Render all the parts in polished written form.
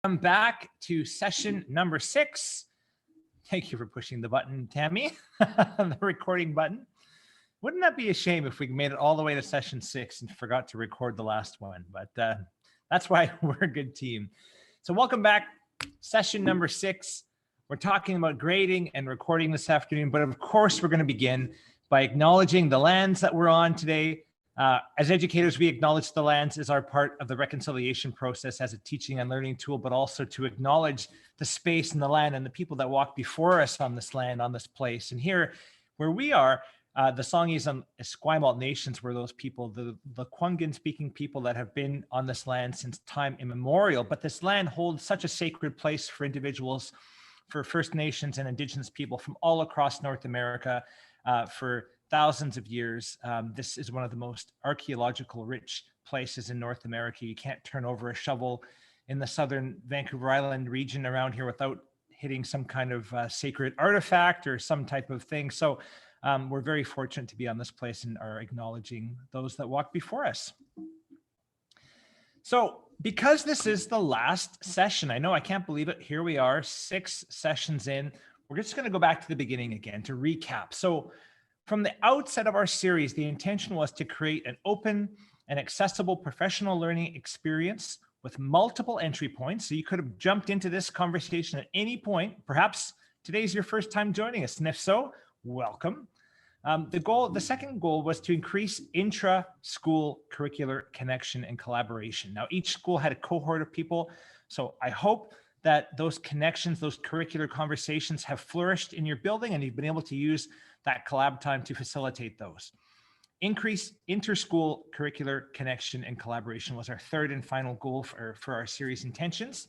Welcome back to session number 6. Thank you for pushing the button, Tammy, the recording button. Wouldn't that be a shame if we made it all the way to session 6 and forgot to record the last one? But that's why we're a good team. So welcome back, session number 6. We're talking about grading and recording this afternoon, but of course we're going to begin by acknowledging the lands that we're on today. As educators, we acknowledge the lands as our part of the reconciliation process as a teaching and learning tool, but also to acknowledge the space and the land and the people that walk before us on this land, on this place. And here, where we are, the Songhees and Esquimalt nations were those people, the Kwangin-speaking people that have been on this land since time immemorial. But this land holds such a sacred place for individuals, for First Nations and Indigenous people from all across North America, for thousands of years. This is one of the most archaeological rich places in North America. You can't turn over a shovel in the southern Vancouver Island region around here without hitting some kind of sacred artifact or some type of thing. So we're very fortunate to be on this place and are acknowledging those that walk before us. So because this is the last session, I know, I can't believe it. Here we are, 6 sessions in. We're just going to go back to the beginning again to recap. So from the outset of our series, the intention was to create an open and accessible professional learning experience with multiple entry points. So you could have jumped into this conversation at any point. Perhaps today's your first time joining us, and if so, welcome. The second goal was to increase intra-school curricular connection and collaboration. Now, each school had a cohort of people, so I hope that those connections, those curricular conversations have flourished in your building and you've been able to use that collab time to facilitate those. Increase inter-school curricular connection and collaboration was our third and final goal for our series intentions.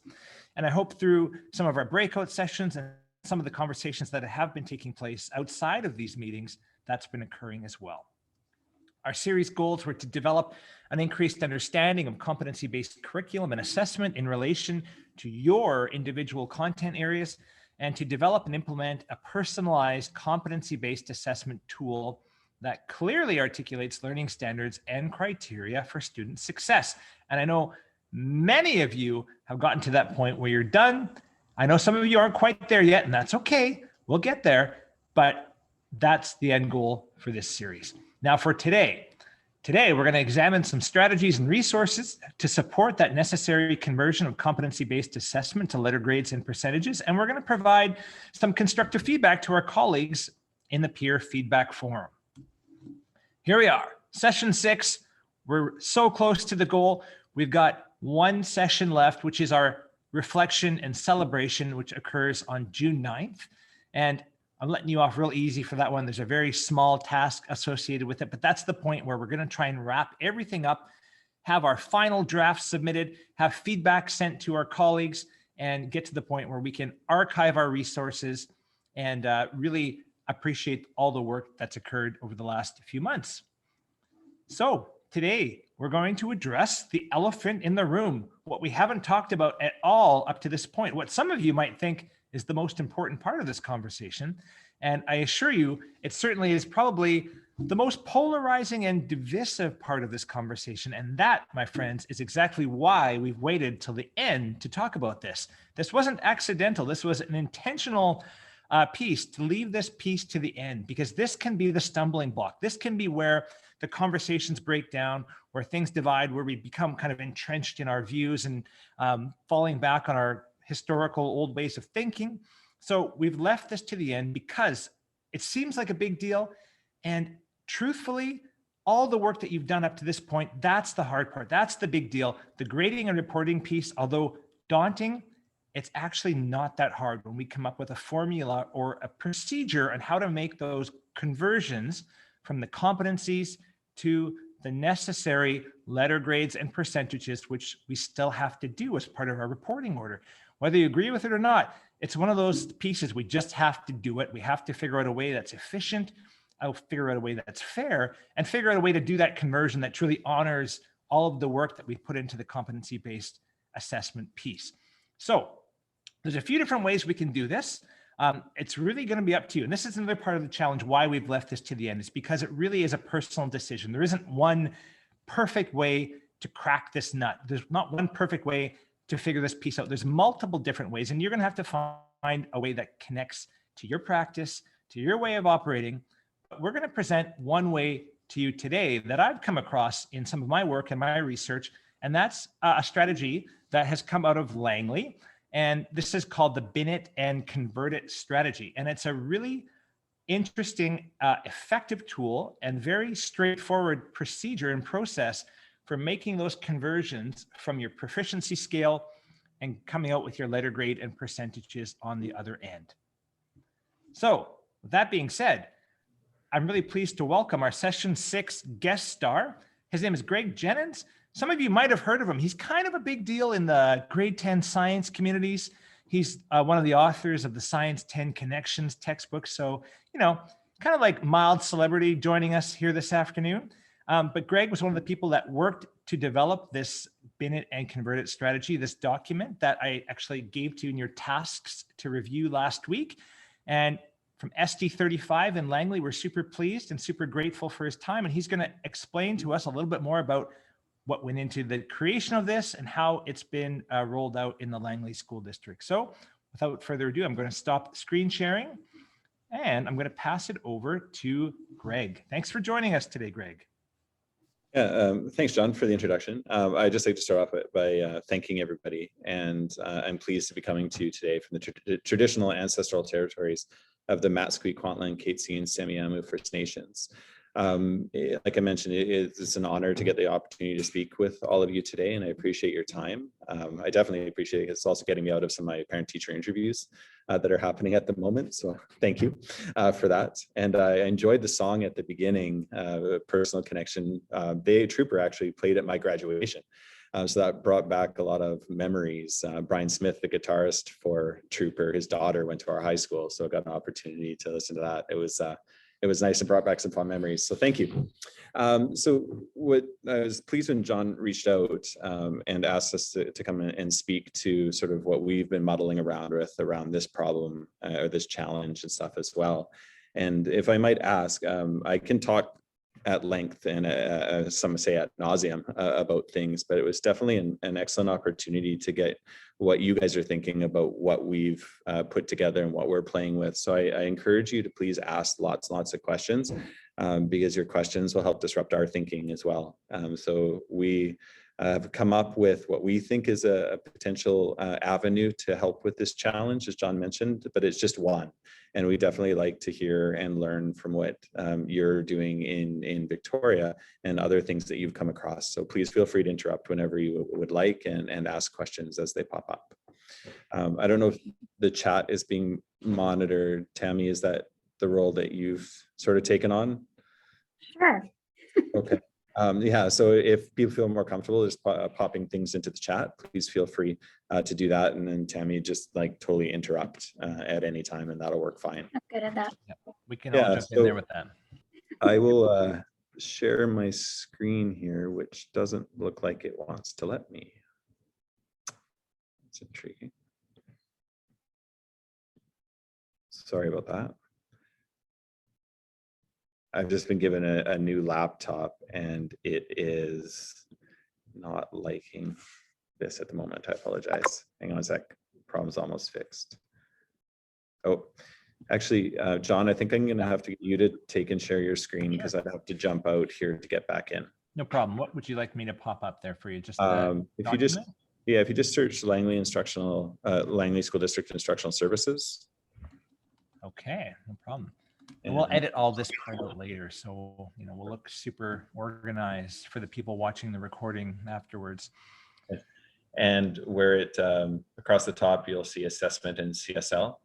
And I hope through some of our breakout sessions and some of the conversations that have been taking place outside of these meetings, that's been occurring as well. Our series goals were to develop an increased understanding of competency-based curriculum and assessment in relation to your individual content areas, and to develop and implement a personalized competency-based assessment tool that clearly articulates learning standards and criteria for student success. And I know many of you have gotten to that point where you're done. I know some of you aren't quite there yet, and that's okay. We'll get there, but that's the end goal for this series. Now for today we're going to examine some strategies and resources to support that necessary conversion of competency-based assessment to letter grades and percentages. And we're going to provide some constructive feedback to our colleagues in the peer feedback forum. Here we are, session 6. We're so close to the goal. We've got one session left, which is our reflection and celebration, which occurs on June 9th. And I'm letting you off real easy for that one. There's a very small task associated with it, but that's the point where we're going to try and wrap everything up, have our final draft submitted, have feedback sent to our colleagues, and get to the point where we can archive our resources and really appreciate all the work that's occurred over the last few months. So today we're going to address the elephant in the room, what we haven't talked about at all up to this point, what some of you might think is the most important part of this conversation. And I assure you, it certainly is probably the most polarizing and divisive part of this conversation. And that, my friends, is exactly why we've waited till the end to talk about this. This wasn't accidental. This was an intentional piece to leave this piece to the end, because this can be the stumbling block. This can be where the conversations break down, where things divide, where we become kind of entrenched in our views and falling back on our historical old ways of thinking. So we've left this to the end because it seems like a big deal. And truthfully, all the work that you've done up to this point, that's the hard part. That's the big deal. The grading and reporting piece, although daunting, it's actually not that hard when we come up with a formula or a procedure on how to make those conversions from the competencies to the necessary letter grades and percentages, which we still have to do as part of our reporting order. Whether you agree with it or not, it's one of those pieces. We just have to do it. We have to figure out a way that's efficient. I'll figure out a way that's fair, and figure out a way to do that conversion that truly honors all of the work that we've put into the competency-based assessment piece. So there's a few different ways we can do this. It's really going to be up to you. And this is another part of the challenge why we've left this to the end, is because it really is a personal decision. There isn't one perfect way to crack this nut. There's not one perfect way to figure this piece out. There's multiple different ways, and you're going to have to find a way that connects to your practice, to your way of operating. But we're going to present one way to you today that I've come across in some of my work and my research, and that's a strategy that has come out of Langley. And this is called the bin it and convert it strategy. And it's a really interesting, effective tool and very straightforward procedure and process for making those conversions from your proficiency scale and coming out with your letter grade and percentages on the other end. So with that being said, I'm really pleased to welcome our session 6 guest star. His name is Greg Jennings. Some of you might have heard of him. He's kind of a big deal in the grade 10 science communities. He's one of the authors of the Science 10 Connections textbook. So, kind of like mild celebrity joining us here this afternoon. But Greg was one of the people that worked to develop this bin it and convert it strategy, this document that I actually gave to you in your tasks to review last week. And from SD35 in Langley, we're super pleased and super grateful for his time. And he's going to explain to us a little bit more about what went into the creation of this and how it's been rolled out in the Langley School District. So without further ado, I'm going to stop screen sharing and I'm going to pass it over to Greg. Thanks for joining us today, Greg. Yeah, thanks, John, for the introduction. I'd just like to start off by thanking everybody, and I'm pleased to be coming to you today from the traditional ancestral territories of the Matsqui, Kwantlen, Katzie, and Semiahmoo First Nations. Like I mentioned, it's an honor to get the opportunity to speak with all of you today, and I appreciate your time. I definitely appreciate it. It's also getting me out of some of my parent-teacher interviews that are happening at the moment, so thank you for that. And I enjoyed the song at the beginning, Personal Connection. Trooper actually played at my graduation. So that brought back a lot of memories. Brian Smith, the guitarist for Trooper, his daughter went to our high school, so I got an opportunity to listen to that. It was nice and brought back some fun memories. So thank you. So what I was pleased when John reached out and asked us to come in and speak to sort of what we've been muddling around this problem or this challenge and stuff as well. And if I might ask, I can talk at length and some say ad nauseum about things, but it was definitely an excellent opportunity to get what you guys are thinking about what we've put together and what we're playing with. So I encourage you to please ask lots and lots of questions because your questions will help disrupt our thinking as well. So we have come up with what we think is a potential avenue to help with this challenge, as John mentioned, but it's just one. And we definitely like to hear and learn from what you're doing in Victoria and other things that you've come across. So please feel free to interrupt whenever you would like and ask questions as they pop up. I don't know if the chat is being monitored. Tammy, is that the role that you've sort of taken on? Sure. Okay. Yeah, so if people feel more comfortable just popping things into the chat, please feel free to do that. And then Tammy, just like totally interrupt at any time and that'll work fine. I'm good at that. Yeah, we can all jump in there with that. I will share my screen here, which doesn't look like it wants to let me. It's intriguing. Sorry about that. I've just been given a new laptop and it is not liking this at the moment. I apologize. Hang on a sec. Problem's almost fixed. Oh, actually, John, I think I'm going to have to get you to take and share your screen because I'd have to jump out here to get back in. No problem. What would you like me to pop up there for you? Just if you just search Langley School District Instructional Services. Okay, no problem. And we'll edit all this part out later, so we'll look super organized for the people watching the recording afterwards. And where it across the top, you'll see assessment and CSL.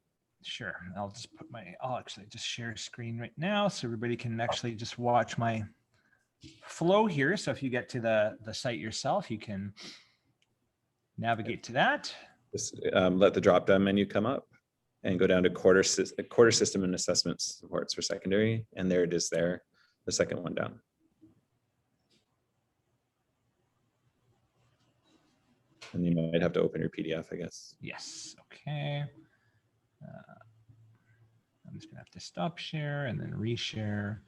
Sure, I'll actually just share screen right now so everybody can actually just watch my flow here. So if you get to the site yourself, you can navigate to that. Just let the drop-down menu come up. And go down to quarter system and assessment supports for secondary. And there it is there, the second one down. And you might have to open your PDF, I guess. Yes, okay. I'm just gonna have to stop share and then reshare.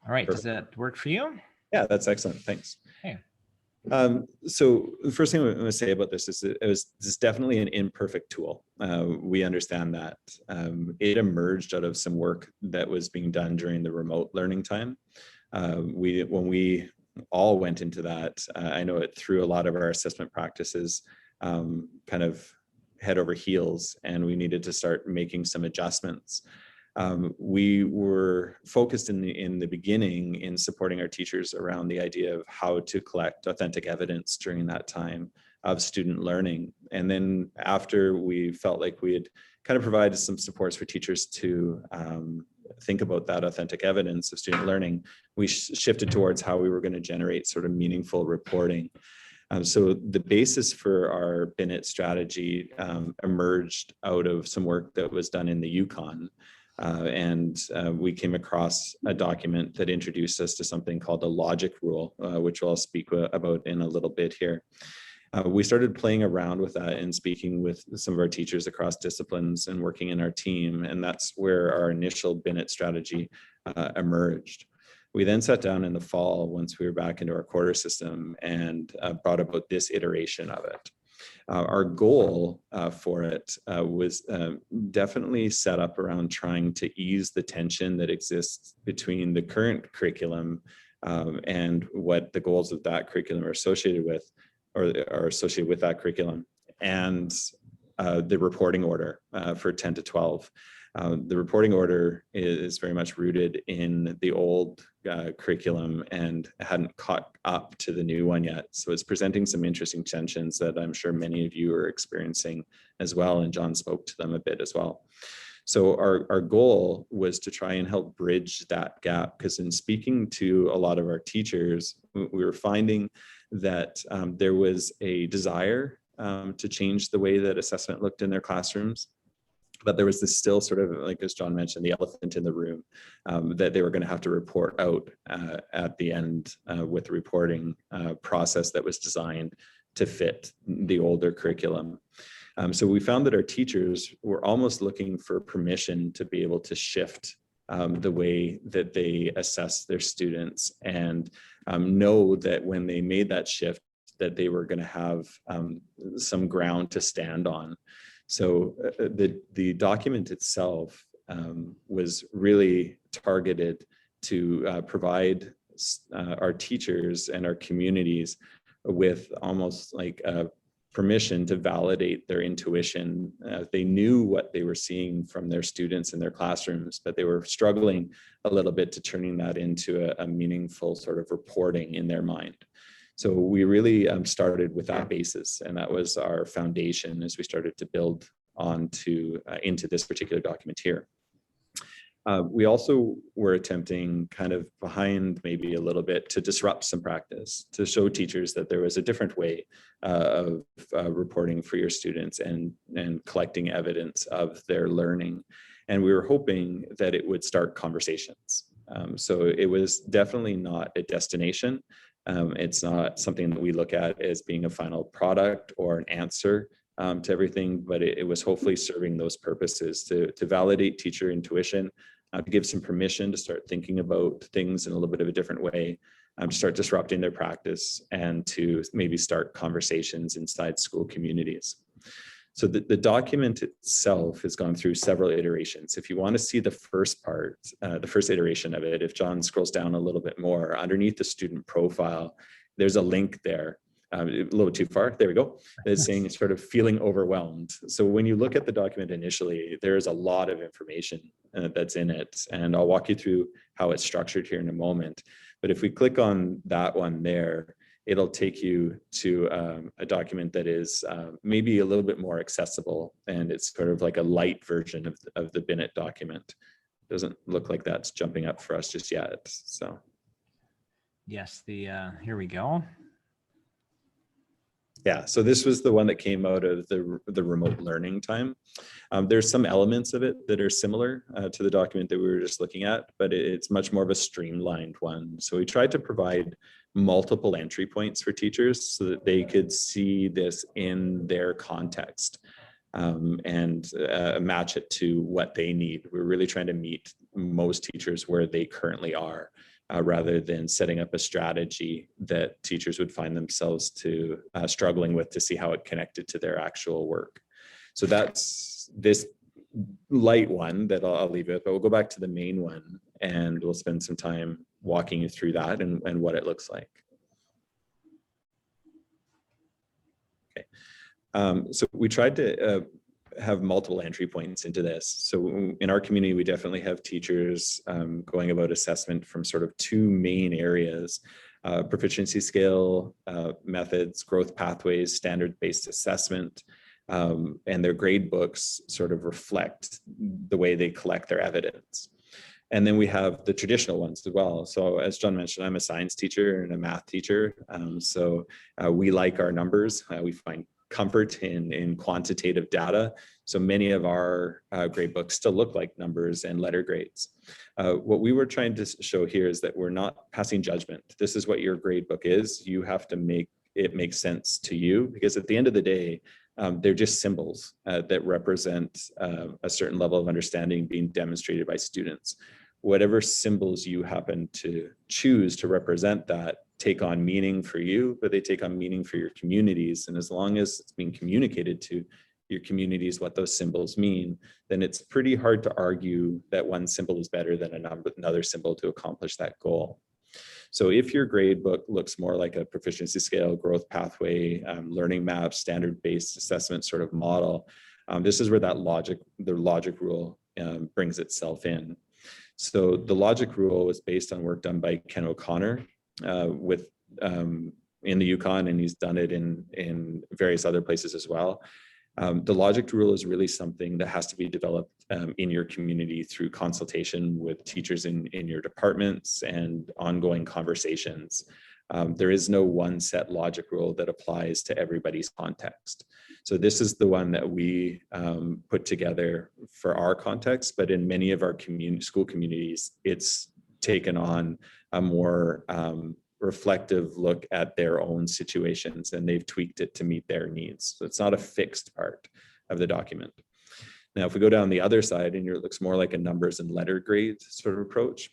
All right, Perfect. Does that work for you? Yeah, that's excellent. Thanks. Okay. So the first thing I'm going to say about this is that this is definitely an imperfect tool. We understand that. It emerged out of some work that was being done during the remote learning time. When we all went into that, I know it threw a lot of our assessment practices kind of head over heels, and we needed to start making some adjustments. We were focused in the beginning in supporting our teachers around the idea of how to collect authentic evidence during that time of student learning. And then after we felt like we had kind of provided some supports for teachers to think about that authentic evidence of student learning, we shifted towards how we were going to generate sort of meaningful reporting. So the basis for our Binet strategy emerged out of some work that was done in the Yukon. We came across a document that introduced us to something called the logic rule, which I'll speak about in a little bit here. We started playing around with that and speaking with some of our teachers across disciplines and working in our team. And that's where our initial Binet strategy emerged. We then sat down in the fall once we were back into our quarter system and brought about this iteration of it. Our goal for it was definitely set up around trying to ease the tension that exists between the current curriculum and what the goals of that curriculum are associated with, or are associated with that curriculum, and the reporting order for 10 to 12. The reporting order is very much rooted in the old curriculum and hadn't caught up to the new one yet. So it's presenting some interesting tensions that I'm sure many of you are experiencing as well. And John spoke to them a bit as well. So our goal was to try and help bridge that gap, because in speaking to a lot of our teachers, we were finding that there was a desire to change the way that assessment looked in their classrooms. But there was this still sort of, like as John mentioned, the elephant in the room that they were going to have to report out at the end with the reporting process that was designed to fit the older curriculum. So we found that our teachers were almost looking for permission to be able to shift the way that they assess their students, and know that when they made that shift, that they were going to have some ground to stand on. So the document itself was really targeted to provide our teachers and our communities with almost like a permission to validate their intuition. They knew what they were seeing from their students in their classrooms, but they were struggling a little bit to turning that into a meaningful sort of reporting in their mind. So we really started with that basis, and that was our foundation as we started to build onto into this particular document here. We also were attempting, kind of behind maybe a little bit, to disrupt some practice, to show teachers that there was a different way of reporting for your students and collecting evidence of their learning. And we were hoping that it would start conversations. So it was definitely not a destination. It's not something that we look at as being a final product or an answer to everything, but it was hopefully serving those purposes to validate teacher intuition, to give some permission to start thinking about things in a little bit of a different way, to start disrupting their practice, and to maybe start conversations inside school communities. So the document itself has gone through several iterations. If you want to see the first part, the first iteration of it, if John scrolls down a little bit more, underneath the student profile, there's a link there. A little too far, there we go. It's saying sort of feeling overwhelmed. So when you look at the document initially, there's a lot of information that's in it. And I'll walk you through how it's structured here in a moment. But if we click on that one there, it'll take you to a document that is maybe a little bit more accessible, and it's sort of like a light version of the Binet document. Doesn't look like that's jumping up for us just yet. So yes, here we go. Yeah, so this was the one that came out of the remote learning time. There's some elements of it that are similar to the document that we were just looking at, but it's much more of a streamlined one. So we tried to provide multiple entry points for teachers so that they could see this in their context and match it to what they need. We're really trying to meet most teachers where they currently are. rather than setting up a strategy that teachers would find themselves to struggling with to see how it connected to their actual work. So that's this light one that I'll leave it, but we'll go back to the main one and we'll spend some time walking you through that and what it looks like. Okay. So we tried to have multiple entry points into this. So in our community, we definitely have teachers going about assessment from sort of two main areas: proficiency scale methods, growth pathways, standard-based assessment, and their grade books sort of reflect the way they collect their evidence. And then we have the traditional ones as well. So as John mentioned, I'm a science teacher and a math teacher. So we like our numbers. We find comfort in quantitative data. So many of our grade books still look like numbers and letter grades. What we were trying to show here is that we're not passing judgment. This is what your grade book is. You have to make it make sense to you, because at the end of the day, they're just symbols that represent a certain level of understanding being demonstrated by students. Whatever symbols you happen to choose to represent that take on meaning for you, but they take on meaning for your communities. And as long as it's being communicated to your communities what those symbols mean, then it's pretty hard to argue that one symbol is better than another symbol to accomplish that goal. So if your grade book looks more like a proficiency scale, growth pathway, learning map, standard-based assessment sort of model, this is where the logic rule brings itself in. So the logic rule was based on work done by Ken O'Connor in the Yukon, and he's done it in various other places as well. The logic rule is really something that has to be developed in your community through consultation with teachers in your departments and ongoing conversations. There is no one set logic rule that applies to everybody's context. So this is the one that we put together for our context, but in many of our school communities, it's taken on a more reflective look at their own situations, and they've tweaked it to meet their needs. So it's not a fixed part of the document. Now, if we go down the other side and it looks more like a numbers and letter grade sort of approach,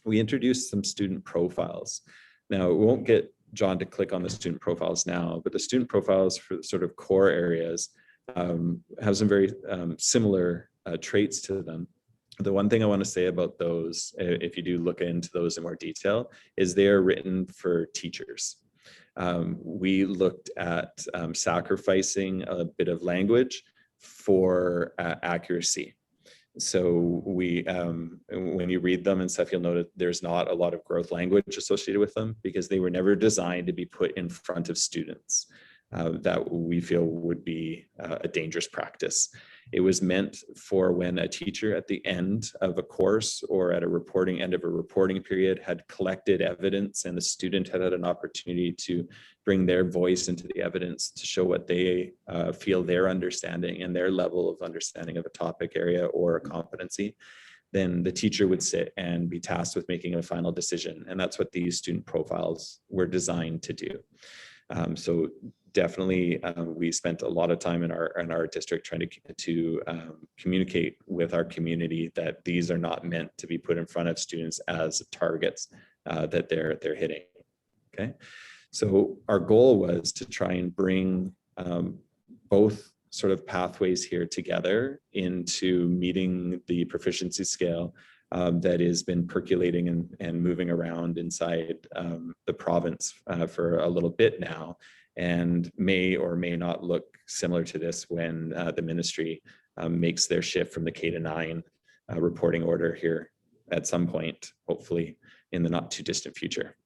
we introduced some student profiles. Now, we won't get John to click on the student profiles now, but the student profiles for the sort of core areas have some very similar traits to them. The one thing I want to say about those, if you do look into those in more detail, is they are written for teachers. We looked at sacrificing a bit of language for accuracy. So when you read them and stuff, you'll notice there's not a lot of growth language associated with them, because they were never designed to be put in front of students. That we feel would be a dangerous practice. It was meant for when a teacher at the end of a course or at end of a reporting period had collected evidence, and the student had an opportunity to bring their voice into the evidence to show what they feel their understanding and their level of understanding of a topic area or a competency. Then the teacher would sit and be tasked with making a final decision. And that's what these student profiles were designed to do. So definitely, we spent a lot of time in our district trying to communicate with our community that these are not meant to be put in front of students as targets that they're hitting. Okay, so our goal was to try and bring both sort of pathways here together into meeting the proficiency scale that has been percolating and moving around inside the province for a little bit now, and may or may not look similar to this when the ministry makes their shift from the K-9 reporting order here at some point, hopefully in the not too distant future.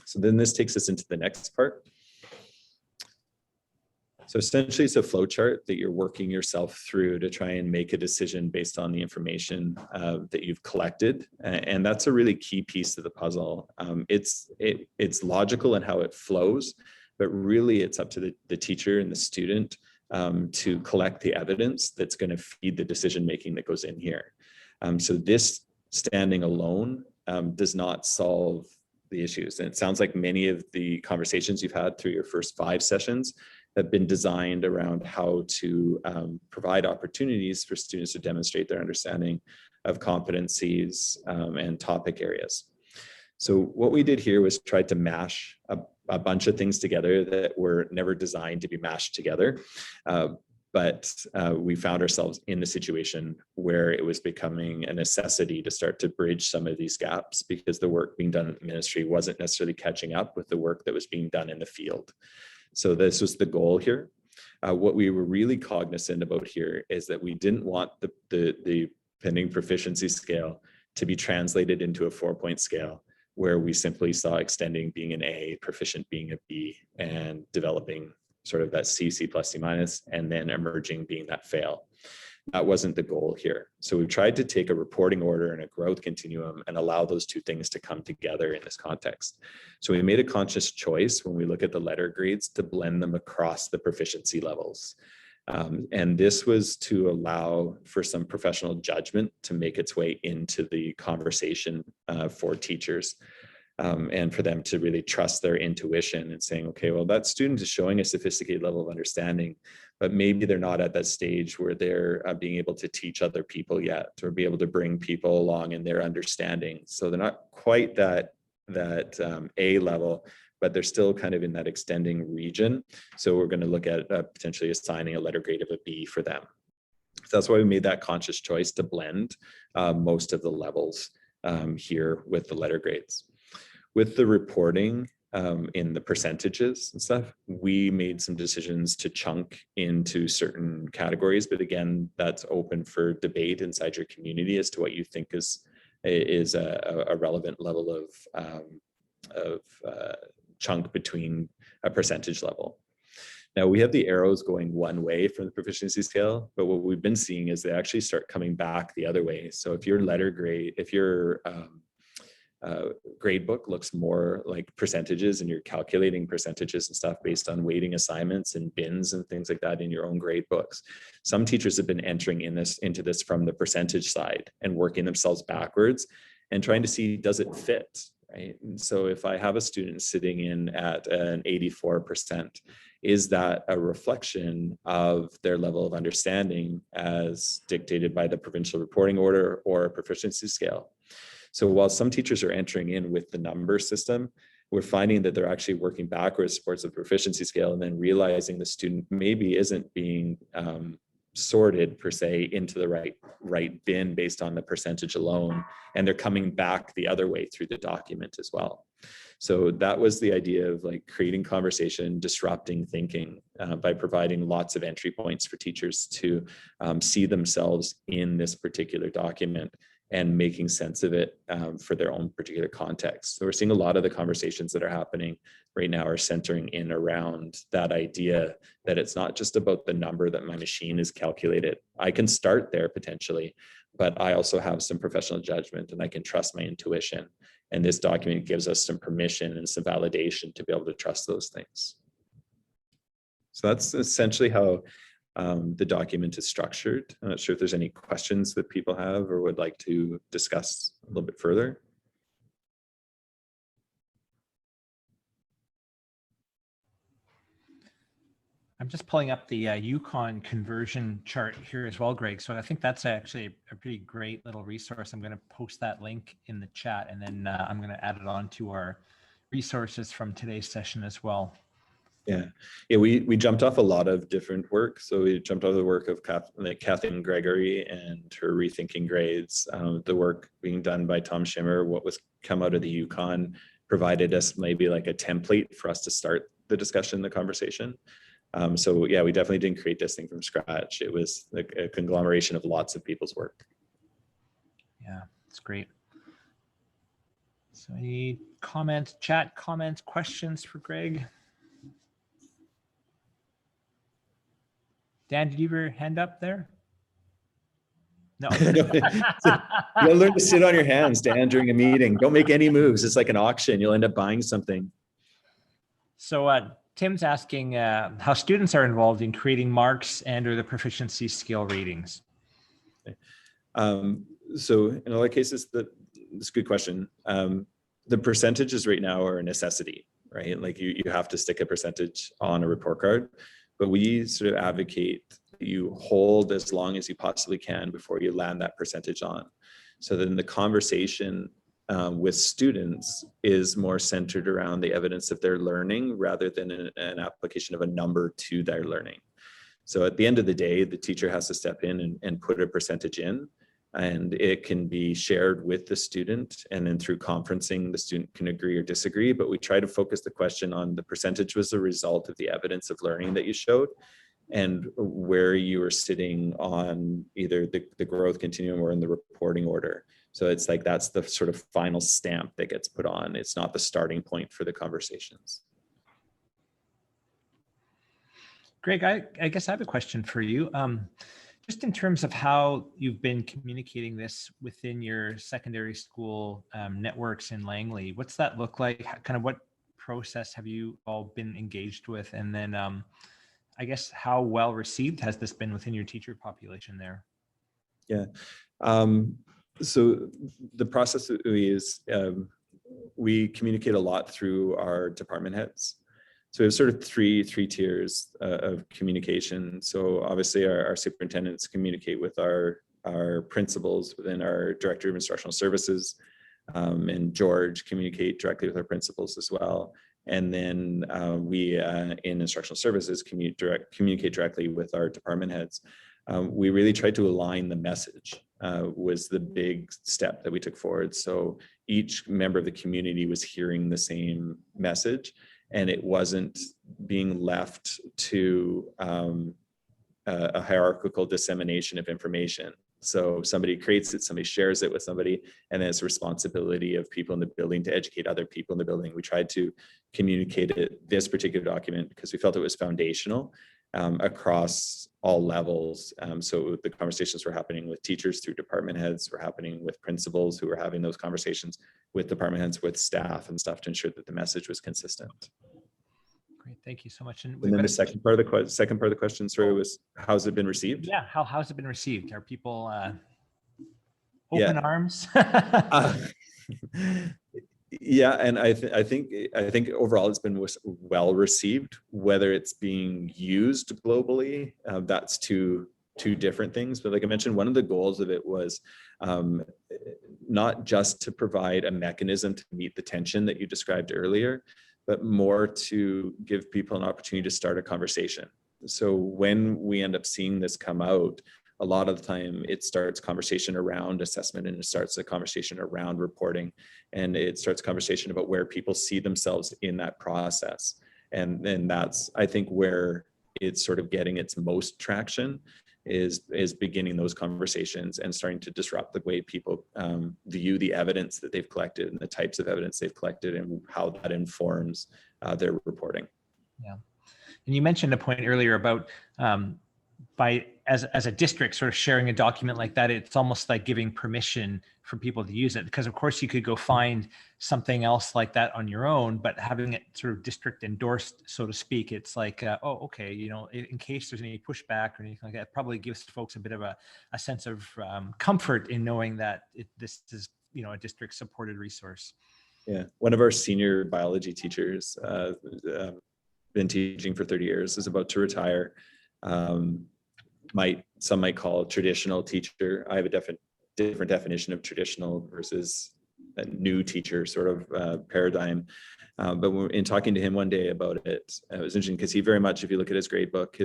So then this takes us into the next part. So essentially it's a flow chart that you're working yourself through to try and make a decision based on the information that you've collected. And that's a really key piece of the puzzle. It's logical in how it flows, but really it's up to the teacher and the student to collect the evidence that's going to feed the decision-making that goes in here. So this standing alone does not solve the issues. And it sounds like many of the conversations you've had through your first 5 sessions have been designed around how to provide opportunities for students to demonstrate their understanding of competencies and topic areas. So what we did here was try to mash a bunch of things together that were never designed to be mashed together. But we found ourselves in a situation where it was becoming a necessity to start to bridge some of these gaps because the work being done in the ministry wasn't necessarily catching up with the work that was being done in the field. So this was the goal here. What we were really cognizant about here is that we didn't want the pending proficiency scale to be translated into a 4-point scale where we simply saw extending being an A, proficient being a B, and developing sort of that C, C plus, C minus, and then emerging being that fail. That wasn't the goal here. So we tried to take a reporting order and a growth continuum and allow those two things to come together in this context. So we made a conscious choice when we look at the letter grades to blend them across the proficiency levels. And this was to allow for some professional judgment to make its way into the conversation for teachers. And for them to really trust their intuition and saying, okay, well, that student is showing a sophisticated level of understanding, but maybe they're not at that stage where they're being able to teach other people yet, or be able to bring people along in their understanding. So they're not quite that A level, but they're still kind of in that extending region. So we're going to look at potentially assigning a letter grade of a B for them. So that's why we made that conscious choice to blend most of the levels here with the letter grades. With the reporting in the percentages and stuff, we made some decisions to chunk into certain categories, but again, that's open for debate inside your community as to what you think is a relevant level of chunk between a percentage level. Now we have the arrows going one way from the proficiency scale, but what we've been seeing is they actually start coming back the other way. So if your letter grade, if your grade book looks more like percentages and you're calculating percentages and stuff based on weighting assignments and bins and things like that in your own grade books. Some teachers have been entering into this from the percentage side and working themselves backwards and trying to see, does it fit, right? And so if I have a student sitting in at an 84%, is that a reflection of their level of understanding as dictated by the provincial reporting order or a proficiency scale? So while some teachers are entering in with the number system, we're finding that they're actually working backwards towards the proficiency scale and then realizing the student maybe isn't being sorted per se into the right bin based on the percentage alone. And they're coming back the other way through the document as well. So that was the idea of like creating conversation, disrupting thinking by providing lots of entry points for teachers to see themselves in this particular document and making sense of it for their own particular context. So we're seeing a lot of the conversations that are happening right now are centering in around that idea that it's not just about the number that my machine is calculated. I can start there potentially, but I also have some professional judgment and I can trust my intuition. And this document gives us some permission and some validation to be able to trust those things. So that's essentially how the document is structured. I'm not sure if there's any questions that people have or would like to discuss a little bit further. I'm just pulling up the Yukon conversion chart here as well, Greg. So I think that's actually a pretty great little resource. I'm going to post that link in the chat, and then I'm going to add it on to our resources from today's session as well. Yeah, we jumped off a lot of different work. So we jumped off the work of Kathleen Gregory and her Rethinking Grades, the work being done by Tom Schimmer, what was come out of the Yukon, provided us maybe like a template for us to start the discussion, the conversation. So yeah, we definitely didn't create this thing from scratch. It was like a conglomeration of lots of people's work. Yeah, it's great. So any comments, chat comments, questions for Greg? Dan, did you have your hand up there? No. You'll learn to sit on your hands, Dan, during a meeting. Don't make any moves. It's like an auction. You'll end up buying something. So Tim's asking how students are involved in creating marks and or the proficiency skill ratings. So in a lot of cases, it's a good question. The percentages right now are a necessity, right? Like you have to stick a percentage on a report card, but we sort of advocate that you hold as long as you possibly can before you land that percentage on. So then the conversation with students is more centered around the evidence of their learning rather than an application of a number to their learning. So at the end of the day, the teacher has to step in and put a percentage in, and it can be shared with the student. And then through conferencing, the student can agree or disagree, but we try to focus the question on the percentage was the result of the evidence of learning that you showed, and where you were sitting on either the growth continuum or in the reporting order. So it's like, that's the sort of final stamp that gets put on. It's not the starting point for the conversations. Greg, I guess I have a question for you. Just in terms of how you've been communicating this within your secondary school networks in Langley, what's that look like? Kind of what process have you all been engaged with? And then I guess how well received has this been within your teacher population there? Yeah. So the process is we communicate a lot through our department heads. So we have sort of three tiers of communication. So obviously our superintendents communicate with our principals within our director of instructional services, and George communicate directly with our principals as well. And then we in instructional services communicate directly with our department heads. We really tried to align the message, was the big step that we took forward. So each member of the community was hearing the same message, and it wasn't being left to a hierarchical dissemination of information. So somebody creates it, somebody shares it with somebody, and then it's a responsibility of people in the building to educate other people in the building. We tried to communicate this particular document because we felt it was foundational across all levels. So the conversations were happening with teachers through department heads, were happening with principals who were having those conversations with department heads, with staff and stuff, to ensure that the message was consistent. Great, thank you so much. And then the second part of the question, sorry, was how's it been received? Yeah, how's it been received? Are people open arms? Yeah, and I think overall it's been well received. Whether it's being used globally, that's two different things. But like I mentioned, one of the goals of it was not just to provide a mechanism to meet the tension that you described earlier, but more to give people an opportunity to start a conversation. So when we end up seeing this come out, a lot of the time it starts conversation around assessment, and it starts a conversation around reporting, and it starts conversation about where people see themselves in that process. And that's, I think, where it's sort of getting its most traction, is beginning those conversations and starting to disrupt the way people view the evidence that they've collected and the types of evidence they've collected and how that informs their reporting. Yeah. And you mentioned a point earlier about as a district sort of sharing a document like that, it's almost like giving permission for people to use it, because of course you could go find something else like that on your own, but having it sort of district endorsed, so to speak, it's like, oh, okay, in case there's any pushback or anything like that, it probably gives folks a bit of a sense of comfort in knowing that this is, a district supported resource. Yeah, one of our senior biology teachers, been teaching for 30 years, is about to retire. Some might call traditional teacher. I have a different definition of traditional versus a new teacher sort of paradigm. But in talking to him one day about it, it was interesting because he very much, if you look at his grade book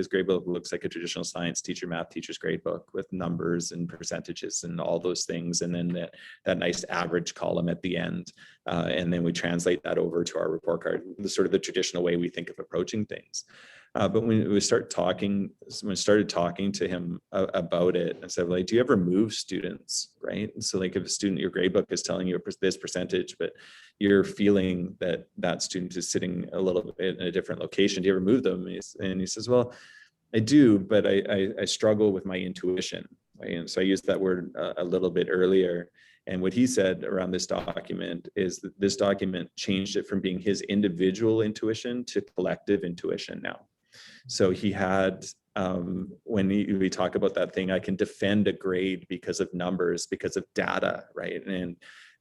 looks like a traditional science teacher, math teacher's grade book with numbers and percentages and all those things. And then that nice average column at the end. And then we translate that over to our report card, the traditional way we think of approaching things. But when we started talking to him about it, I said, like, do you ever move students, right? And so like if a student, your grade book is telling you this percentage, but you're feeling that student is sitting a little bit in a different location, do you ever move them? And he says, well, I do, but I struggle with my intuition. Right? And so I used that word a little bit earlier. And what he said around this document is that this document changed it from being his individual intuition to collective intuition now. So he had, when we talk about that thing, I can defend a grade because of numbers, because of data, right? And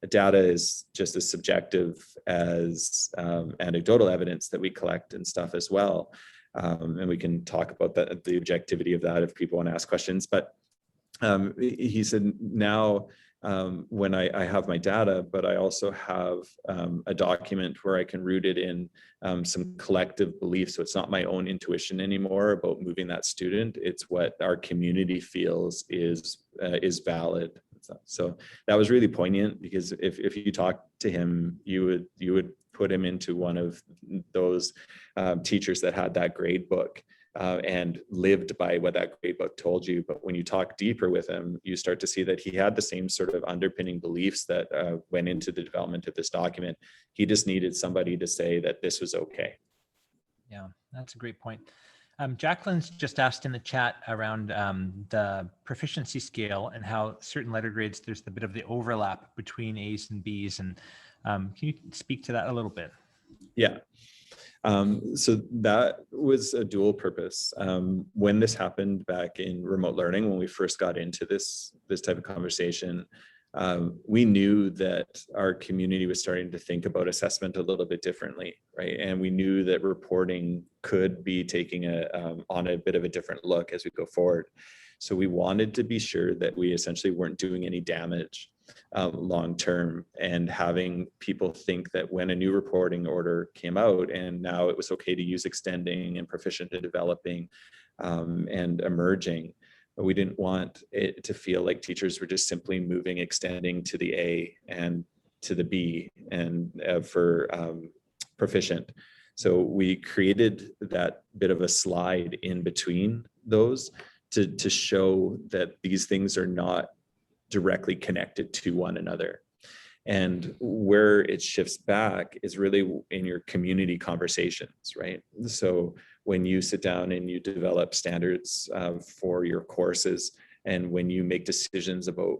data is just as subjective as anecdotal evidence that we collect and stuff as well. And we can talk about the objectivity of that if people want to ask questions. But he said now when I have my data, but I also have a document where I can root it in some collective beliefs. So it's not my own intuition anymore about moving that student. It's what our community feels is valid. So that was really poignant, because if you talk to him, you would put him into one of those teachers that had that grade book and lived by what that grade book told you. But when you talk deeper with him, you start to see that he had the same sort of underpinning beliefs that went into the development of this document. He just needed somebody to say that this was okay. Yeah, that's a great point. Jacqueline's just asked in the chat around the proficiency scale and how certain letter grades, there's a bit of the overlap between A's and B's. And can you speak to that a little bit? Yeah. So that was a dual purpose. When this happened back in remote learning, when we first got into this type of conversation, we knew that our community was starting to think about assessment a little bit differently, right? And we knew that reporting could be taking on a bit of a different look as we go forward. So we wanted to be sure that we essentially weren't doing any damage long term, and having people think that when a new reporting order came out and now it was okay to use extending and proficient in developing and emerging, we didn't want it to feel like teachers were just simply moving extending to the A and to the B and for proficient. So we created that bit of a slide in between those to show that these things are not directly connected to one another. And where it shifts back is really in your community conversations, right? So when you sit down and you develop standards for your courses, and when you make decisions about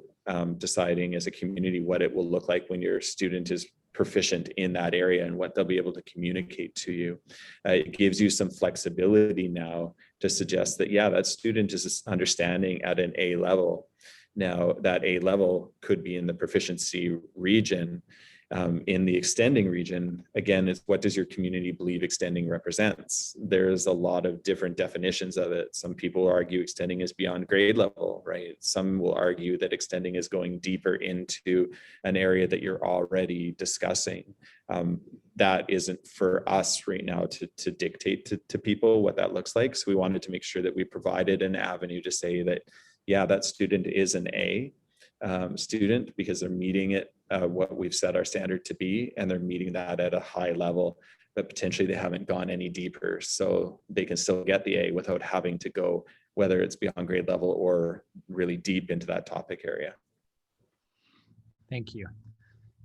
deciding as a community what it will look like when your student is proficient in that area and what they'll be able to communicate to you, it gives you some flexibility now to suggest that, yeah, that student is understanding at an A level. Now, that A level could be in the proficiency region. In the extending region, again, is what does your community believe extending represents? There's a lot of different definitions of it. Some people argue extending is beyond grade level, right? Some will argue that extending is going deeper into an area that you're already discussing. That isn't for us right now to dictate to people what that looks like. So we wanted to make sure that we provided an avenue to say that, yeah, that student is an A student because they're meeting it, what we've set our standard to be, and they're meeting that at a high level, but potentially they haven't gone any deeper. So they can still get the A without having to go, whether it's beyond grade level or really deep into that topic area. Thank you.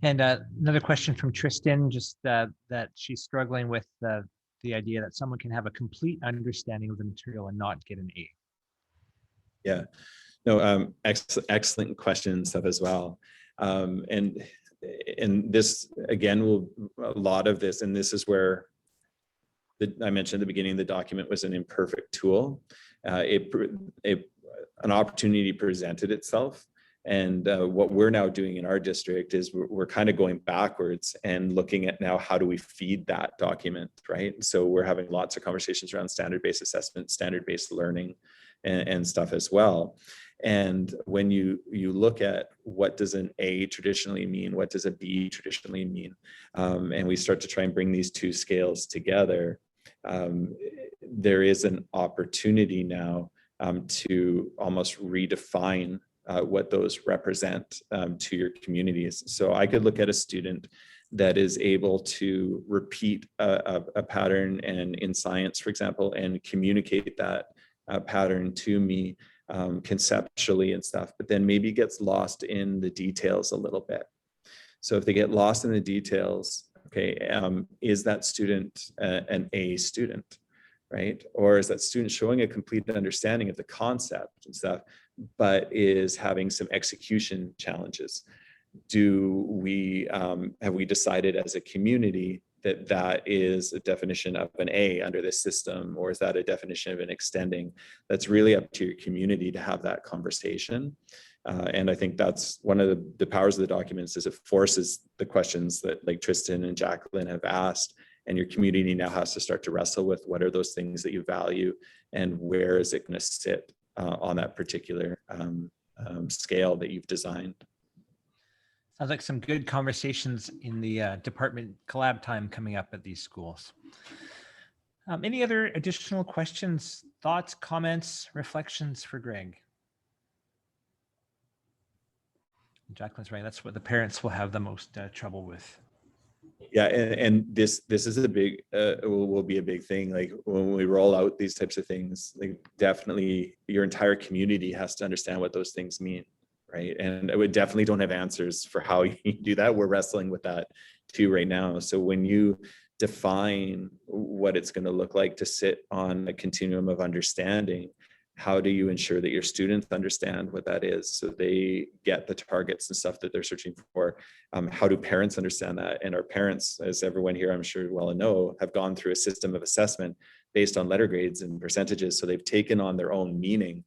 And another question from Tristan, just that she's struggling with the idea that someone can have a complete understanding of the material and not get an A. Yeah, no, excellent question stuff as well. And this, again, a lot of this, and this is where I mentioned at the beginning, the document was an imperfect tool. An opportunity presented itself. And what we're now doing in our district is we're kind of going backwards and looking at now, how do we feed that document, right? So we're having lots of conversations around standard-based assessment, standard-based learning, and stuff as well. And when you look at what does an A traditionally mean, what does a B traditionally mean, and we start to try and bring these two scales together, there is an opportunity now to almost redefine what those represent to your communities. So I could look at a student that is able to repeat a pattern, and in science, for example, and communicate that pattern to me conceptually and stuff, but then maybe gets lost in the details a little bit. So if they get lost in the details, okay, is that student an A student, right? Or is that student showing a complete understanding of the concept and stuff, but is having some execution challenges? Do we have we decided as a community that that is a definition of an A under this system, or is that a definition of an extending? That's really up to your community to have that conversation. And I think that's one of the powers of the documents, is it forces the questions that like Tristan and Jacqueline have asked, and your community now has to start to wrestle with what are those things that you value, and where is it going to sit on that particular scale that you've designed. Sounds like some good conversations in the department collab time coming up at these schools. Any other additional questions, thoughts, comments, reflections for Greg? Jacqueline's right. That's what the parents will have the most trouble with. Yeah, and this is a big will be a big thing. Like when we roll out these types of things, like definitely your entire community has to understand what those things mean, right? And we definitely don't have answers for how you do that. We're wrestling with that too right now. So when you define what it's going to look like to sit on a continuum of understanding, how do you ensure that your students understand what that is so they get the targets and stuff that they're searching for? How do parents understand that? And our parents, as everyone here I'm sure well know, have gone through a system of assessment based on letter grades and percentages. So they've taken on their own meaning.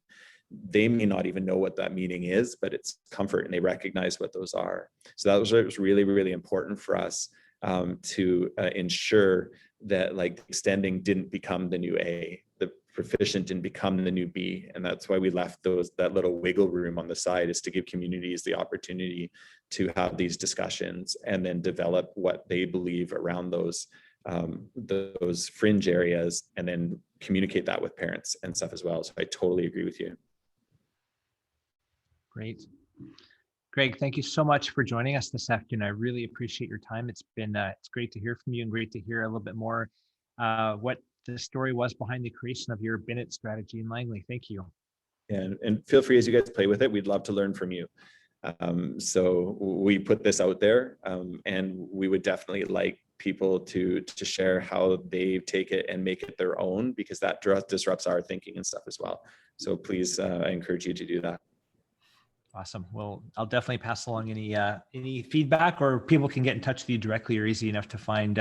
They may not even know what that meaning is, but it's comfort and they recognize what those are. So that was really, really important for us to ensure that like extending didn't become the new A, the proficient didn't become the new B. And that's why we left that little wiggle room on the side, is to give communities the opportunity to have these discussions and then develop what they believe around those fringe areas, and then communicate that with parents and stuff as well. So I totally agree with you. Great. Greg, thank you so much for joining us this afternoon. I really appreciate your time. It's great to hear from you and great to hear a little bit more what the story was behind the creation of your Bennett strategy in Langley. Thank you. And feel free as you guys play with it. We'd love to learn from you. So we put this out there, and we would definitely like people to share how they take it and make it their own, because that disrupts our thinking and stuff as well. So please, I encourage you to do that. Awesome. Well, I'll definitely pass along any feedback, or people can get in touch with you directly. You're easy enough to find.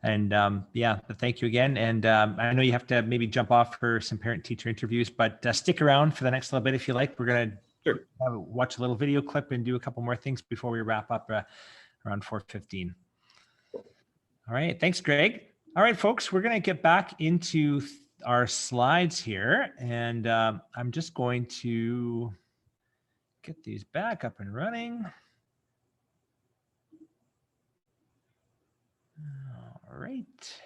Yeah, thank you again. And I know you have to maybe jump off for some parent-teacher interviews, but stick around for the next little bit if you like. We're going to watch a little video clip and do a couple more things before we wrap up around 4:15. All right. Thanks, Greg. All right, folks, we're going to get back into our slides here. And I'm just going to get these back up and running. All right.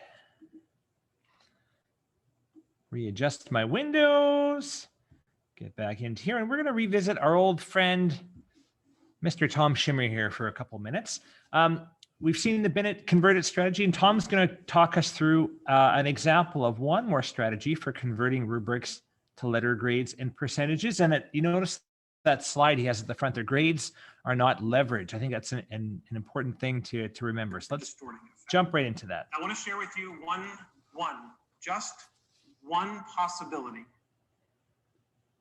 Readjust my windows. Get back into here. And we're going to revisit our old friend, Mr. Tom Shimmer here for a couple minutes. We've seen the Bennett converted strategy, and Tom's going to talk us through an example of one more strategy for converting rubrics to letter grades and percentages. And you notice that slide he has at the front there, grades are not leverage. I think that's an important thing to remember. So let's jump right into that. I want to share with you just one possibility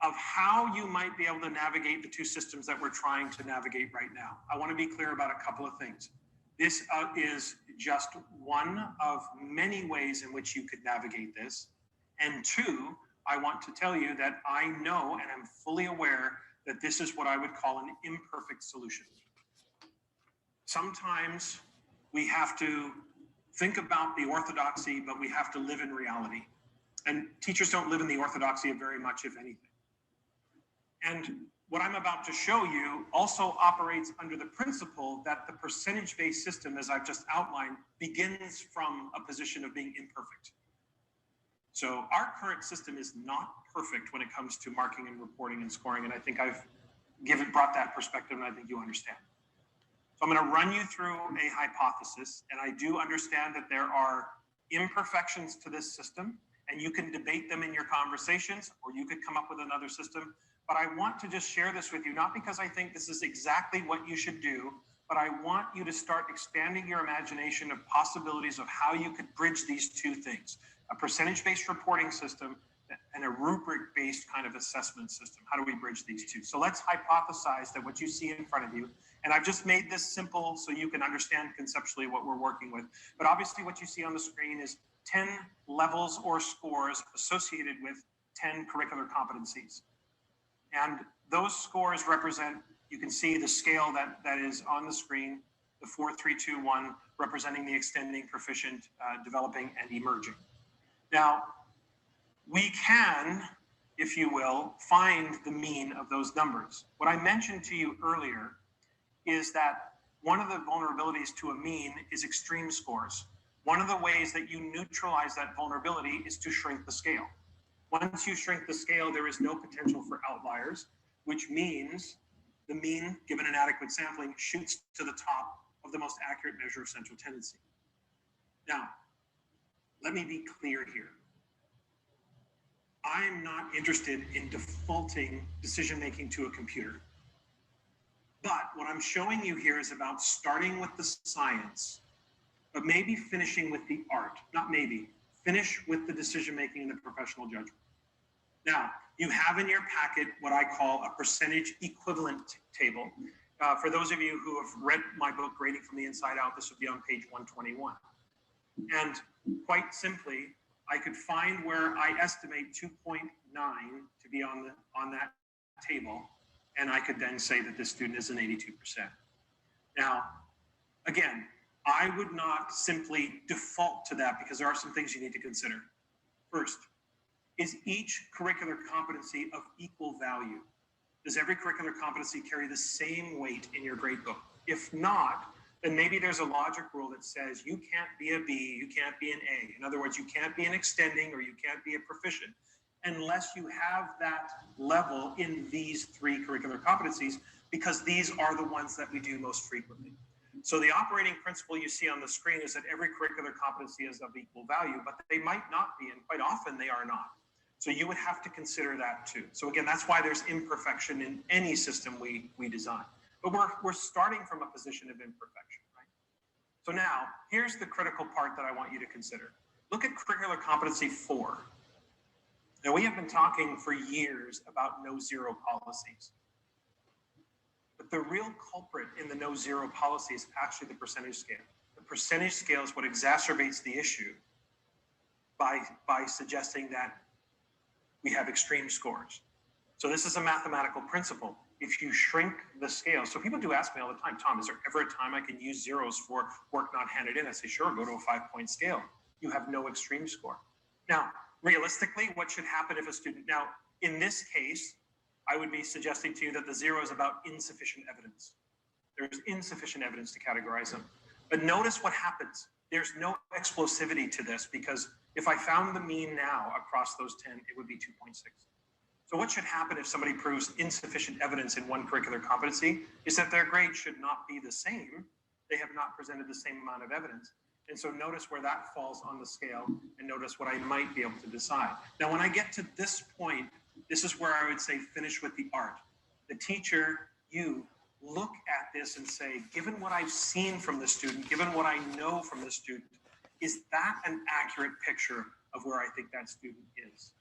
of how you might be able to navigate the two systems that we're trying to navigate right now. I want to be clear about a couple of things. This is just one of many ways in which you could navigate this. And two, I want to tell you that I know and I'm fully aware that this is what I would call an imperfect solution. Sometimes we have to think about the orthodoxy, but we have to live in reality. And teachers don't live in the orthodoxy of very much, if anything. And what I'm about to show you also operates under the principle that the percentage-based system, as I've just outlined, begins from a position of being imperfect. So our current system is not perfect when it comes to marking and reporting and scoring. And I think I've brought that perspective, and I think you understand. So I'm going to run you through a hypothesis, and I do understand that there are imperfections to this system, and you can debate them in your conversations, or you could come up with another system. But I want to just share this with you, not because I think this is exactly what you should do, but I want you to start expanding your imagination of possibilities of how you could bridge these two things, a percentage-based reporting system and a rubric-based kind of assessment system. How do we bridge these two? So let's hypothesize that what you see in front of you, and I've just made this simple so you can understand conceptually what we're working with. But obviously what you see on the screen is 10 levels or scores associated with 10 curricular competencies. And those scores represent, you can see the scale that is on the screen, the 4, 3, 2, 1, representing the extending, proficient, developing, and emerging. Now, we can, if you will, find the mean of those numbers. What I mentioned to you earlier is that one of the vulnerabilities to a mean is extreme scores. One of the ways that you neutralize that vulnerability is to shrink the scale. Once you shrink the scale, there is no potential for outliers, which means the mean, given an adequate sampling, shoots to the top of the most accurate measure of central tendency. Now, let me be clear here. I'm not interested in defaulting decision-making to a computer. But what I'm showing you here is about starting with the science, but maybe finishing with the art, not maybe, finish with the decision-making and the professional judgment. Now, you have in your packet what I call a percentage equivalent table. For those of you who have read my book, Grading from the Inside Out, this would be on page 121. And quite simply, I could find where I estimate 2.9 to be on that table, and I could then say that this student is an 82%. Now, again, I would not simply default to that because there are some things you need to consider. First, is each curricular competency of equal value? Does every curricular competency carry the same weight in your grade book? If not, then maybe there's a logic rule that says you can't be a B, you can't be an A. In other words, you can't be an extending or you can't be a proficient unless you have that level in these three curricular competencies, because these are the ones that we do most frequently. So the operating principle you see on the screen is that every curricular competency is of equal value, but they might not be, and quite often they are not. So you would have to consider that too. So again, that's why there's imperfection in any system we design. But we're starting from a position of imperfection, right? So now, here's the critical part that I want you to consider. Look at curricular competency 4. Now, we have been talking for years about no-zero policies. But the real culprit in the no-zero policy is actually the percentage scale. The percentage scale is what exacerbates the issue by suggesting that we have extreme scores. So this is a mathematical principle. If you shrink the scale, so people do ask me all the time, Tom, is there ever a time I can use zeros for work not handed in? I say, sure, go to a 5-point scale. You have no extreme score. Now, realistically, what should happen if a student, now, in this case, I would be suggesting to you that the 0 is about insufficient evidence. There's insufficient evidence to categorize them. But notice what happens. There's no explosivity to this, because if I found the mean now across those 10, it would be 2.6. So what should happen if somebody proves insufficient evidence in one curricular competency is that their grade should not be the same. They have not presented the same amount of evidence. And so notice where that falls on the scale, and notice what I might be able to decide. Now, when I get to this point, this is where I would say finish with the art. The teacher, you look at this and say, given what I've seen from the student, given what I know from the student, is that an accurate picture of where I think that student is?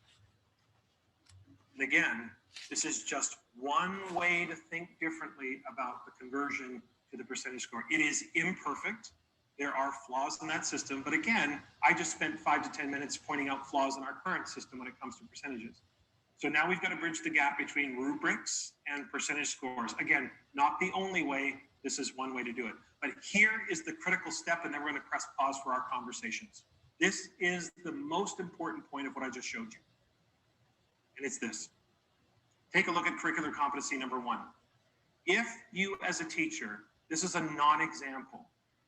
And again, this is just one way to think differently about the conversion to the percentage score. It is imperfect. There are flaws in that system. But again, I just spent 5 to 10 minutes pointing out flaws in our current system when it comes to percentages. So now we've got to bridge the gap between rubrics and percentage scores. Again, not the only way. This is one way to do it. But here is the critical step, and then we're going to press pause for our conversations. This is the most important point of what I just showed you. And it's this. Take a look at curricular competency number 1. If you as a teacher, this is a non-example.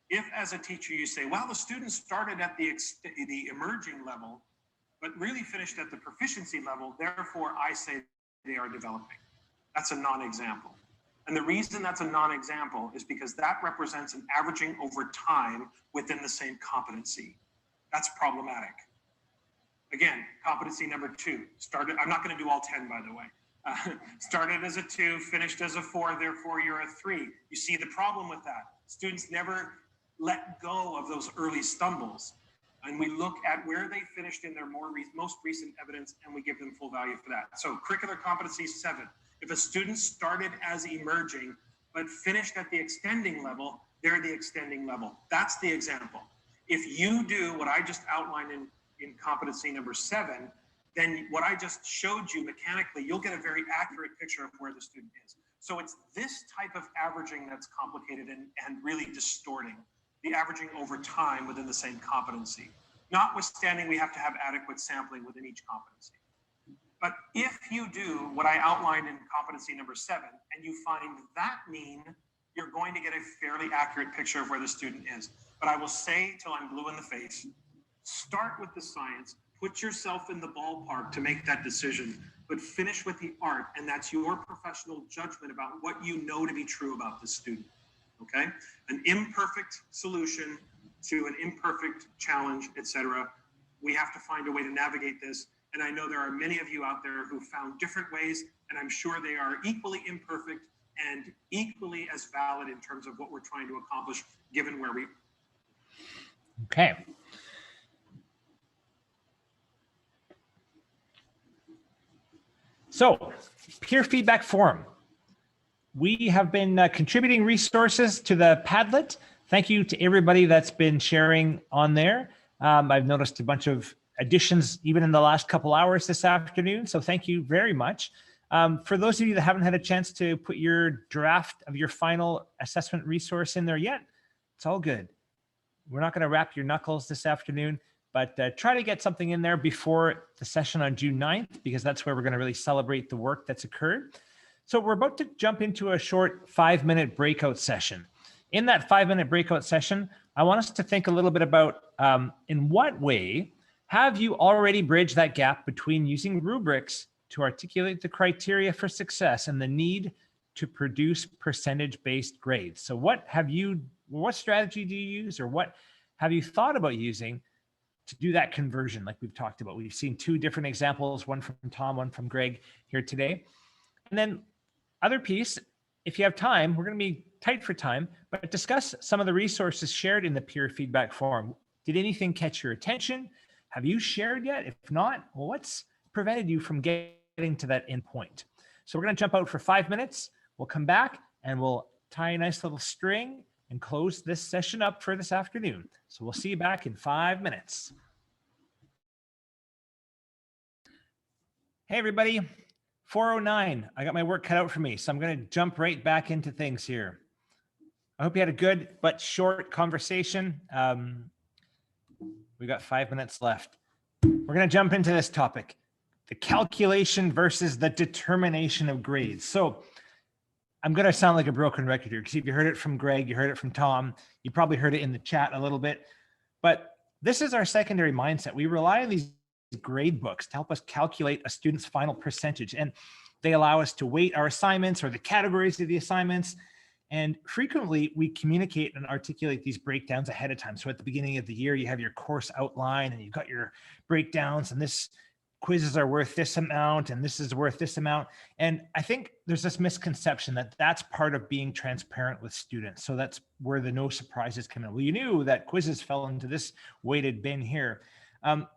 If as a teacher you say, well, the students started at the emerging level, but really finished at the proficiency level, therefore I say they are developing. That's a non-example. And the reason that's a non-example is because that represents an averaging over time within the same competency. That's problematic. Again, competency number 2, started, I'm not going to do all 10, by the way. Started as a 2, finished as a 4, therefore you're a 3. You see the problem with that. Students never let go of those early stumbles. And we look at where they finished in their most recent evidence, and we give them full value for that. So curricular competency 7. If a student started as emerging, but finished at the extending level, they're the extending level. That's the example. If you do what I just outlined in competency number 7, then what I just showed you mechanically, you'll get a very accurate picture of where the student is. So it's this type of averaging that's complicated and really distorting the averaging over time within the same competency. Notwithstanding, we have to have adequate sampling within each competency. But if you do what I outlined in competency number 7, and you find that mean you're going to get a fairly accurate picture of where the student is. But I will say till I'm blue in the face, start with the science, put yourself in the ballpark to make that decision, but finish with the art, and that's your professional judgment about what you know to be true about the student, okay? An imperfect solution to an imperfect challenge, etc. We have to find a way to navigate this, and I know there are many of you out there who found different ways, and I'm sure they are equally imperfect and equally as valid in terms of what we're trying to accomplish, given where we are. Okay. So, peer feedback forum. We have been contributing resources to the Padlet. Thank you to everybody that's been sharing on there. I've noticed a bunch of additions even in the last couple hours this afternoon, so thank you very much. For those of you that haven't had a chance to put your draft of your final assessment resource in there yet, it's all good. We're not going to wrap your knuckles this afternoon, but try to get something in there before the session on June 9th, because that's where we're going to really celebrate the work that's occurred. So we're about to jump into a short 5-minute breakout session. In that 5-minute breakout session, I want us to think a little bit about in what way have you already bridged that gap between using rubrics to articulate the criteria for success and the need to produce percentage-based grades. So what strategy do you use, or what have you thought about using to do that conversion like we've talked about? We've seen 2 different examples, one from Tom, one from Greg here today. And then other piece, if you have time, we're going to be tight for time, but discuss some of the resources shared in the peer feedback forum. Did anything catch your attention? Have you shared yet? If not, well, what's prevented you from getting to that end point? So we're going to jump out for 5 minutes. We'll come back and we'll tie a nice little string and close this session up for this afternoon. So we'll see you back in 5 minutes. Hey, everybody. 4:09. I got my work cut out for me, so I'm going to jump right back into things here. I hope you had a good but short conversation. We got 5 minutes left. We're going to jump into this topic, the calculation versus the determination of grades. So I'm going to sound like a broken record here, because if you heard it from Greg, you heard it from Tom, you probably heard it in the chat a little bit, but this is our secondary mindset. We rely on these grade books to help us calculate a student's final percentage, and they allow us to weight our assignments or the categories of the assignments. And frequently we communicate and articulate these breakdowns ahead of time. So at the beginning of the year, you have your course outline and you've got your breakdowns, and this quizzes are worth this amount and this is worth this amount. And I think there's this misconception that that's part of being transparent with students. So that's where the no surprises come in. Well, you knew that quizzes fell into this weighted bin here. And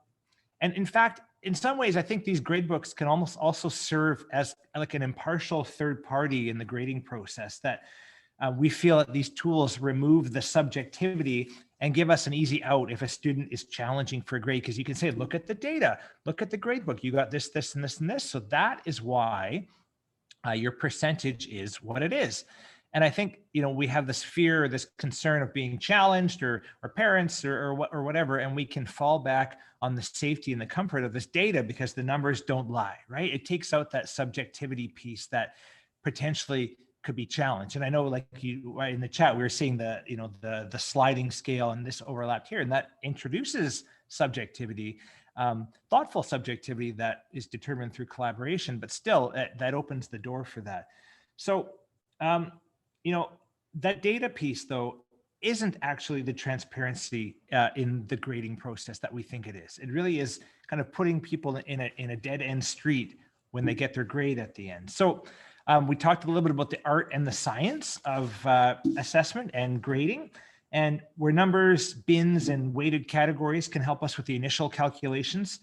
in fact, in some ways, I think these grade books can almost also serve as like an impartial third party in the grading process, that we feel that these tools remove the subjectivity and give us an easy out if a student is challenging for a grade, because you can say, look at the data, look at the grade book, you got this, this, and this, and this. So that is why your percentage is what it is. And I think, you know, we have this fear or this concern of being challenged or parents or whatever, and we can fall back on the safety and the comfort of this data because the numbers don't lie, right? It takes out that subjectivity piece that potentially could be challenged. And I know, like you in the chat, we were seeing the, you know, the sliding scale and this overlapped here, and that introduces subjectivity, thoughtful subjectivity that is determined through collaboration, but still that opens the door for that. So, you know, that data piece though isn't actually the transparency in the grading process that we think it is. It really is kind of putting people in a dead end street when they get their grade at the end. So we talked a little bit about the art and the science of assessment and grading, and where numbers, bins, and weighted categories can help us with the initial calculations.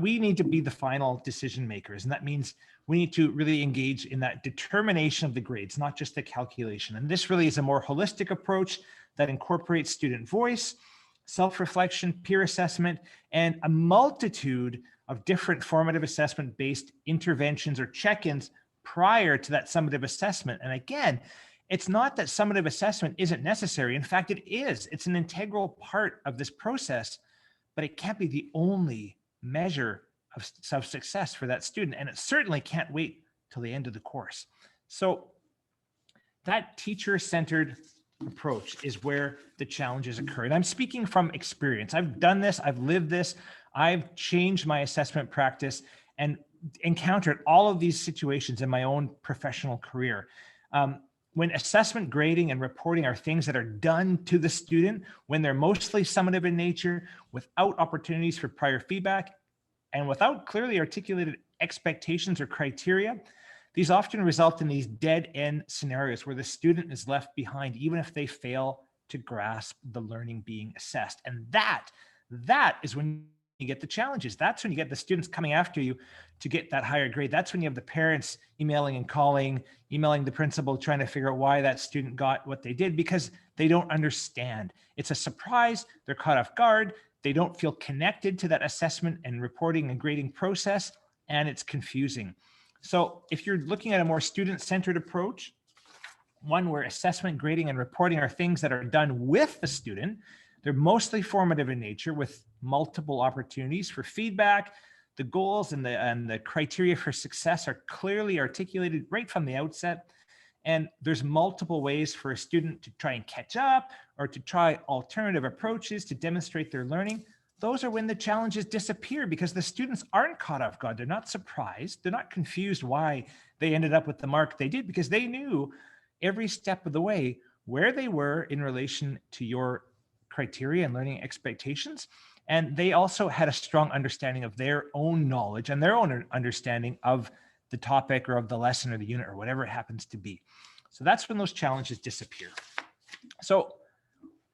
We need to be the final decision makers, and that means we need to really engage in that determination of the grades, not just the calculation. And this really is a more holistic approach that incorporates student voice, self-reflection, peer assessment, and a multitude of different formative assessment-based interventions or check-ins prior to that summative assessment. And again, it's not that summative assessment isn't necessary. In fact, it is. It's an integral part of this process, but it can't be the only measure of success for that student. And it certainly can't wait till the end of the course. So that teacher-centered approach is where the challenges occur. And I'm speaking from experience. I've done this, I've lived this, I've changed my assessment practice and encountered all of these situations in my own professional career. When assessment, grading, and reporting are things that are done to the student, when they're mostly summative in nature, without opportunities for prior feedback, and without clearly articulated expectations or criteria, these often result in these dead-end scenarios where the student is left behind, even if they fail to grasp the learning being assessed. And that is when you get the challenges. That's when you get the students coming after you to get that higher grade. That's when you have the parents emailing and calling, emailing the principal, trying to figure out why that student got what they did, because they don't understand. It's a surprise. They're caught off guard. They don't feel connected to that assessment and reporting and grading process, and it's confusing. So if you're looking at a more student-centered approach, one where assessment, grading, and reporting are things that are done with the student, they're mostly formative in nature with multiple opportunities for feedback. The goals and the criteria for success are clearly articulated right from the outset. And there's multiple ways for a student to try and catch up or to try alternative approaches to demonstrate their learning. Those are when the challenges disappear because the students aren't caught off guard. They're not surprised. They're not confused why they ended up with the mark they did, because they knew every step of the way where they were in relation to your criteria and learning expectations. And they also had a strong understanding of their own knowledge and their own understanding of the topic or of the lesson or the unit or whatever it happens to be. So that's when those challenges disappear. So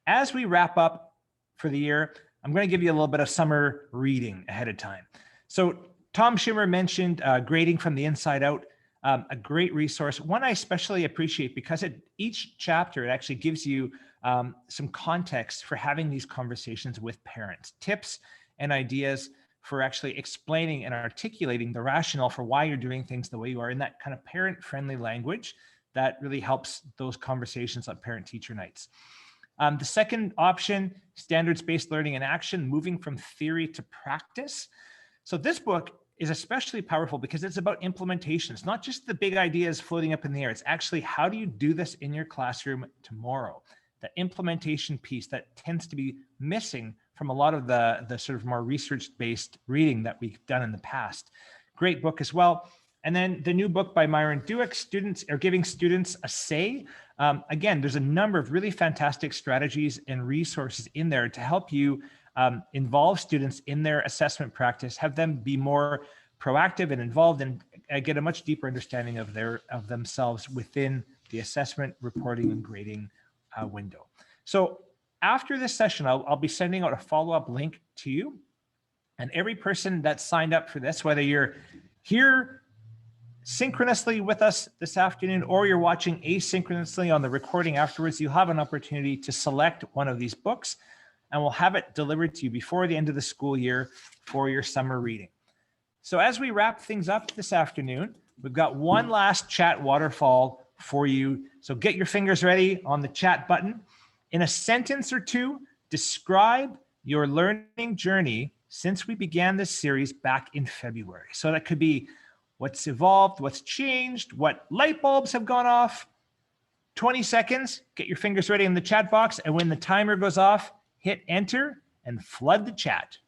as we wrap up for the year, I'm going to give you a little bit of summer reading ahead of time. So Tom Schimmer mentioned Grading from the Inside Out, a great resource. One I especially appreciate because each chapter, it actually gives you some context for having these conversations with parents, tips and ideas for actually explaining and articulating the rationale for why you're doing things the way you are in that kind of parent-friendly language that really helps those conversations on parent-teacher nights. The second option, standards-based learning in action, moving from theory to practice. So this book is especially powerful because it's about implementation. It's not just the big ideas floating up in the air. It's actually, how do you do this in your classroom tomorrow? The implementation piece that tends to be missing from a lot of the sort of more research-based reading that we've done in the past. Great book as well. And then the new book by Myron Duick, Students are Giving Students a Say. Again, there's a number of really fantastic strategies and resources in there to help you involve students in their assessment practice, have them be more proactive and involved, and get a much deeper understanding of themselves within the assessment, reporting, and grading window. So after this session, I'll be sending out a follow-up link to you, and every person that signed up for this, whether you're here synchronously with us this afternoon or you're watching asynchronously on the recording afterwards, you'll have an opportunity to select one of these books, and we'll have it delivered to you before the end of the school year for your summer reading. So as we wrap things up this afternoon, we've got one last chat waterfall for you. So get your fingers ready on the chat button. In a sentence or two, describe your learning journey since we began this series back in February. So that could be what's evolved, what's changed, what light bulbs have gone off. 20 seconds, get your fingers ready in the chat box. And when the timer goes off, hit enter and flood the chat.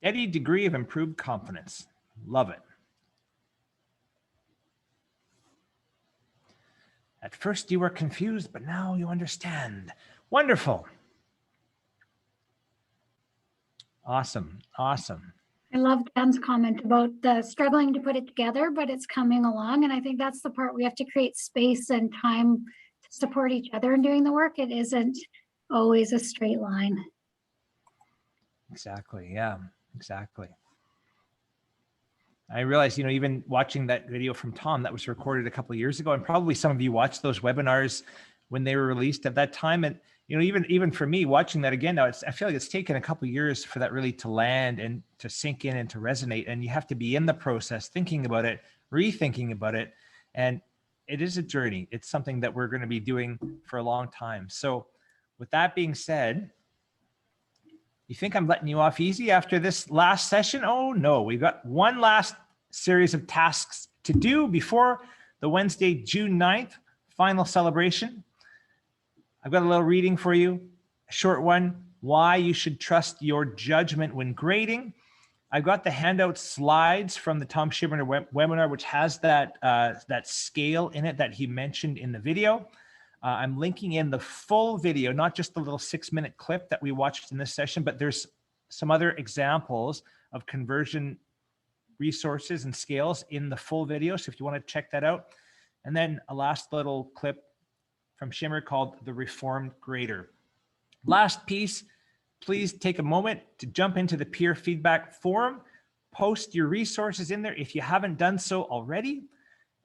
Steady degree of improved confidence. Love it. At first you were confused, but now you understand. Wonderful. Awesome. Awesome. I love Dan's comment about the struggling to put it together, but it's coming along. And I think that's the part we have to create space and time to support each other in doing the work. It isn't always a straight line. Exactly. Yeah, exactly. I realized, even watching that video from Tom that was recorded a couple of years ago, and probably some of you watched those webinars when they were released at that time, and you know, even for me watching that again now, I feel like it's taken a couple of years for that really to land and to sink in and to resonate. And you have to be in the process, thinking about it, rethinking about it. And it is a journey. It's something that we're going to be doing for a long time. So with that being said, you think I'm letting you off easy after this last session? Oh no, we've got one last series of tasks to do before the Wednesday, June 9th final celebration. I've got a little reading for you, a short one, why you should trust your judgment when grading. I've got the handout slides from the Tom Schibner webinar, which has that, that scale in it that he mentioned in the video. I'm linking in the full video, not just the little 6-minute clip that we watched in this session, but there's some other examples of conversion resources and scales in the full video. So if you want to check that out. And then a last little clip from Schimmer called The Reformed Grader. Last piece, please take a moment to jump into the peer feedback forum, post your resources in there if you haven't done so already.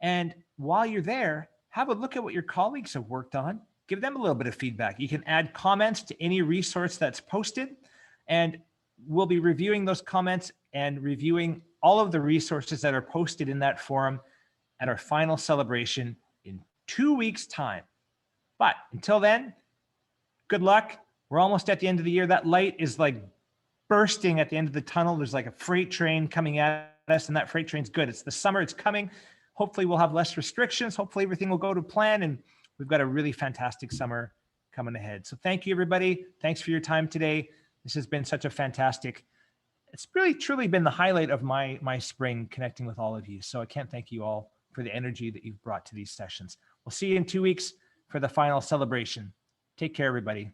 And while you're there, have a look at what your colleagues have worked on. Give them a little bit of feedback. You can add comments to any resource that's posted, and we'll be reviewing those comments and reviewing all of the resources that are posted in that forum at our final celebration in 2 weeks' time. But until then, good luck. We're almost at the end of the year. That light is like bursting at the end of the tunnel. There's like a freight train coming at us, and that freight train's good. It's the summer, it's coming. Hopefully we'll have less restrictions. Hopefully everything will go to plan, and we've got a really fantastic summer coming ahead. So thank you, everybody. Thanks for your time today. This has been such a fantastic, it's really truly been the highlight of my spring, connecting with all of you. So I can't thank you all for the energy that you've brought to these sessions. We'll see you in 2 weeks for the final celebration. Take care, everybody.